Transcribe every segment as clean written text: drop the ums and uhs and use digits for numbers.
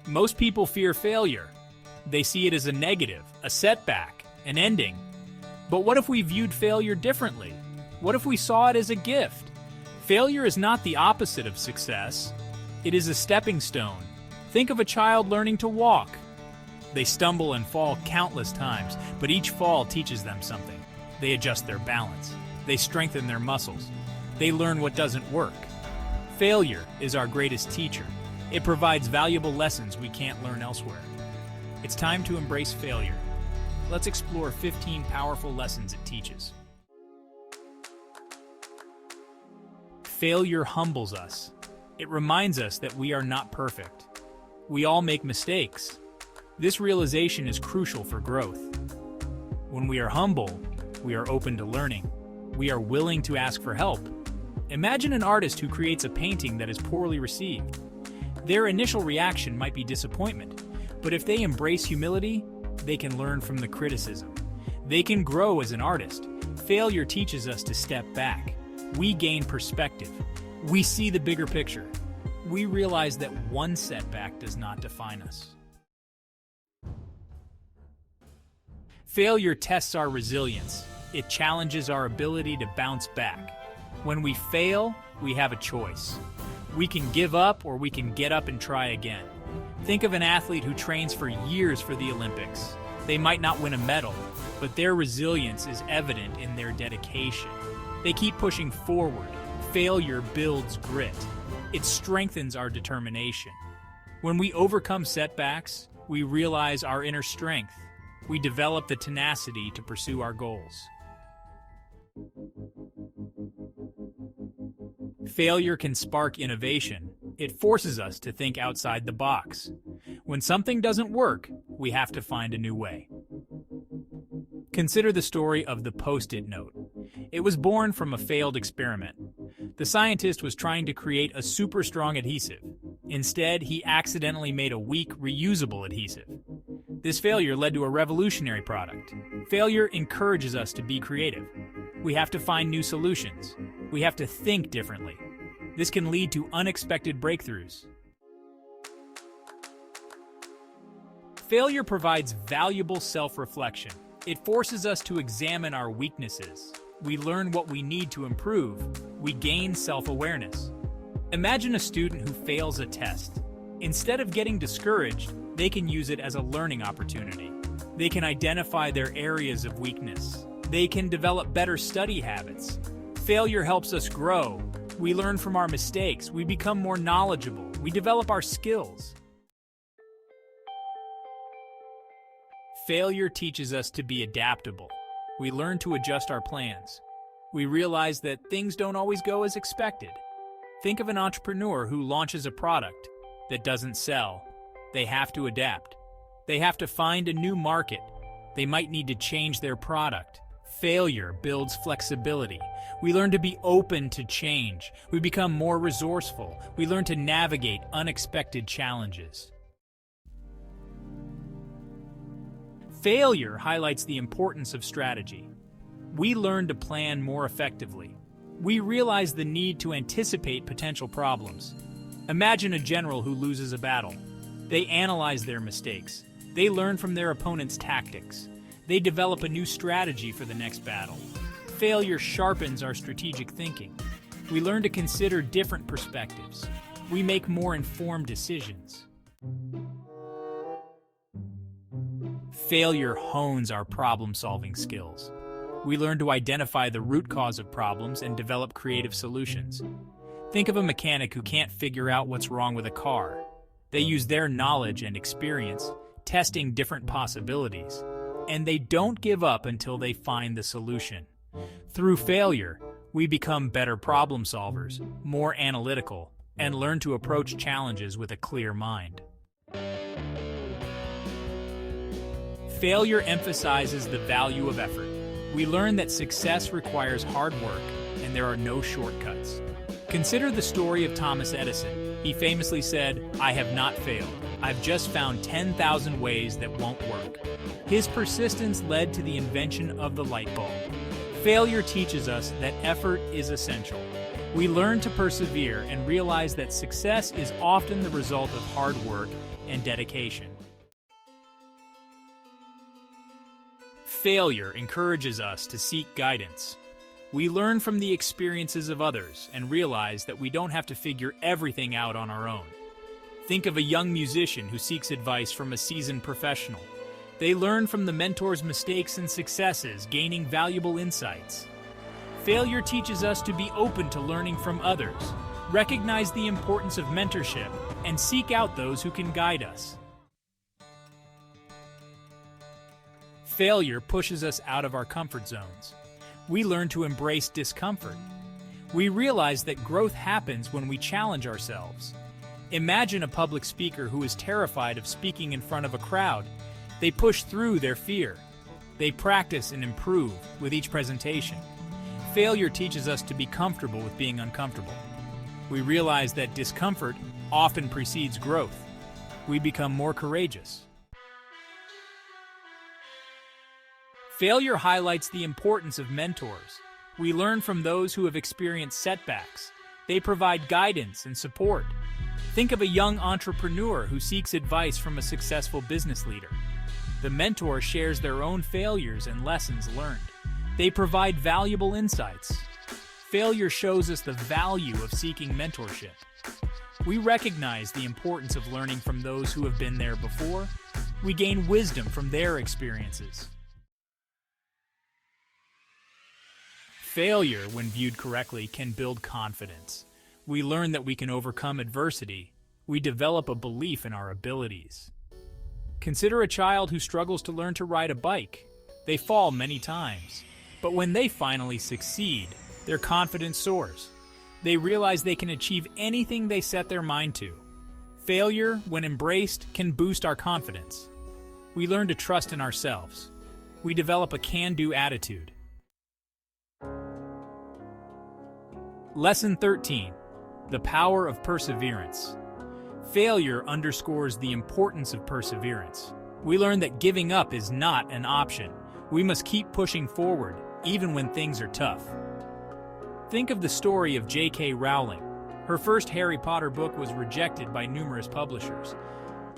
Most people fear failure. They see it as a negative, a setback, an ending. But what if we viewed failure differently? What if we saw it as a gift? Failure is not the opposite of success. It is a stepping stone. Think of a child learning to walk. They stumble and fall countless times, but each fall teaches them something. They adjust their balance. They strengthen their muscles. They learn what doesn't work. Failure is our greatest teacher. It provides valuable lessons we can't learn elsewhere. It's time to embrace failure. Let's explore 15 powerful lessons it teaches. Failure humbles us. It reminds us that we are not perfect. We all make mistakes. This realization is crucial for growth. When we are humble, we are open to learning. We are willing to ask for help. Imagine an artist who creates a painting that is poorly received. Their initial reaction might be disappointment, but if they embrace humility, they can learn from the criticism. They can grow as an artist. Failure teaches us to step back. We gain perspective. We see the bigger picture. We realize that one setback does not define us. Failure tests our resilience. It challenges our ability to bounce back. When we fail, we have a choice. We can give up or we can get up and try again. Think of an athlete who trains for years for the Olympics. They might not win a medal, but their resilience is evident in their dedication. They keep pushing forward. Failure builds grit. It strengthens our determination. When we overcome setbacks, we realize our inner strength. We develop the tenacity to pursue our goals. Failure can spark innovation. It forces us to think outside the box. When something doesn't work, we have to find a new way. Consider the story of the Post-it note. It was born from a failed experiment. The scientist was trying to create a super strong adhesive. Instead, he accidentally made a weak, reusable adhesive. This failure led to a revolutionary product. Failure encourages us to be creative. We have to find new solutions. We have to think differently. This can lead to unexpected breakthroughs. Failure provides valuable self-reflection. It forces us to examine our weaknesses. We learn what we need to improve. We gain self-awareness. Imagine a student who fails a test. Instead of getting discouraged, they can use it as a learning opportunity. They can identify their areas of weakness. They can develop better study habits. Failure helps us grow. We learn from our mistakes. We become more knowledgeable. We develop our skills. Failure teaches us to be adaptable. We learn to adjust our plans. We realize that things don't always go as expected. Think of an entrepreneur who launches a product that doesn't sell. They have to adapt. They have to find a new market. They might need to change their product. Failure builds flexibility. We learn to be open to change. We become more resourceful. We learn to navigate unexpected challenges. Failure highlights the importance of strategy. We learn to plan more effectively. We realize the need to anticipate potential problems. Imagine a general who loses a battle. They analyze their mistakes. They learn from their opponent's tactics. They develop a new strategy for the next battle. Failure sharpens our strategic thinking. We learn to consider different perspectives. We make more informed decisions. Failure hones our problem-solving skills. We learn to identify the root cause of problems and develop creative solutions. Think of a mechanic who can't figure out what's wrong with a car. They use their knowledge and experience, testing different possibilities, and they don't give up until they find the solution. Through failure, we become better problem solvers, more analytical, and learn to approach challenges with a clear mind. Failure emphasizes the value of effort. We learn that success requires hard work, and there are no shortcuts. Consider the story of Thomas Edison. He famously said, "I have not failed. I've just found 10,000 ways that won't work." His persistence led to the invention of the light bulb. Failure teaches us that effort is essential. We learn to persevere and realize that success is often the result of hard work and dedication. Failure encourages us to seek guidance. We learn from the experiences of others and realize that we don't have to figure everything out on our own. Think of a young musician who seeks advice from a seasoned professional. They learn from the mentor's mistakes and successes, gaining valuable insights. Failure teaches us to be open to learning from others, recognize the importance of mentorship, and seek out those who can guide us. Failure pushes us out of our comfort zones. We learn to embrace discomfort. We realize that growth happens when we challenge ourselves. Imagine a public speaker who is terrified of speaking in front of a crowd. They push through their fear. They practice and improve with each presentation. Failure teaches us to be comfortable with being uncomfortable. We realize that discomfort often precedes growth. We become more courageous. Failure highlights the importance of mentors. We learn from those who have experienced setbacks. They provide guidance and support. Think of a young entrepreneur who seeks advice from a successful business leader. The mentor shares their own failures and lessons learned. They provide valuable insights. Failure shows us the value of seeking mentorship. We recognize the importance of learning from those who have been there before. We gain wisdom from their experiences. Failure, when viewed correctly, can build confidence. We learn that we can overcome adversity. We develop a belief in our abilities. Consider a child who struggles to learn to ride a bike. They fall many times, but when they finally succeed, their confidence soars. They realize they can achieve anything they set their mind to. Failure, when embraced, can boost our confidence. We learn to trust in ourselves. We develop a can-do attitude. Lesson 13. The power of perseverance. Failure underscores the importance of perseverance. We learn that giving up is not an option. We must keep pushing forward, even when things are tough. Think of the story of J.K. Rowling. Her first Harry Potter book was rejected by numerous publishers.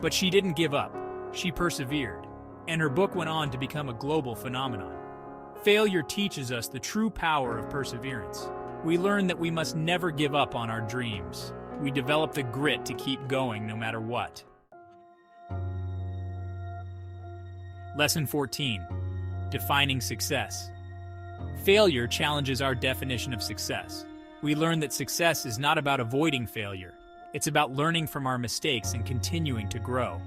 But she didn't give up. She persevered, and her book went on to become a global phenomenon. Failure teaches us the true power of perseverance. We learn that we must never give up on our dreams. We develop the grit to keep going no matter what. Lesson 14. Defining success. Failure challenges our definition of success. We learn that success is not about avoiding failure. It's about learning from our mistakes and continuing to grow.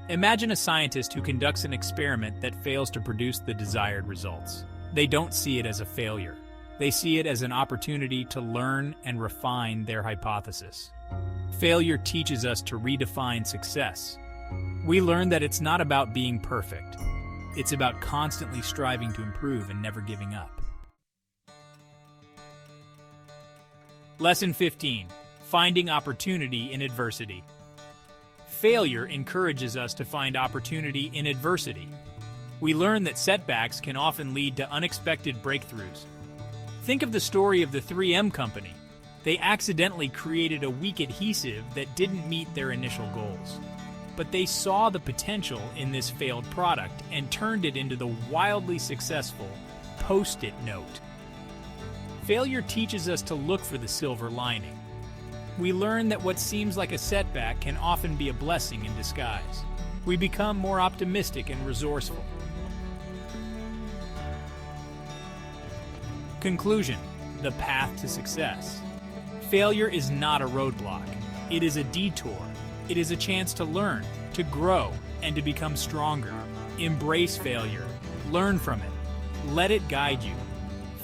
Imagine a scientist who conducts an experiment that fails to produce the desired results. They don't see it as a failure. They see it as an opportunity to learn and refine their hypothesis. Failure teaches us to redefine success. We learn that it's not about being perfect. It's about constantly striving to improve and never giving up. Lesson 15. Finding opportunity in adversity. Failure encourages us to find opportunity in adversity. We learn that setbacks can often lead to unexpected breakthroughs. Think of the story of the 3M company. They accidentally created a weak adhesive that didn't meet their initial goals. But they saw the potential in this failed product and turned it into the wildly successful Post-it note. Failure teaches us to look for the silver lining. We learn that what seems like a setback can often be a blessing in disguise. We become more optimistic and resourceful. Conclusion: the path to success. Failure is not a roadblock. It is a detour. It is a chance to learn, to grow, and to become stronger. Embrace failure. Learn from it. Let it guide you.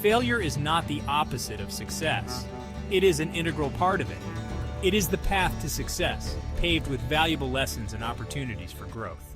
Failure is not the opposite of success. It is an integral part of it. It is the path to success, paved with valuable lessons and opportunities for growth.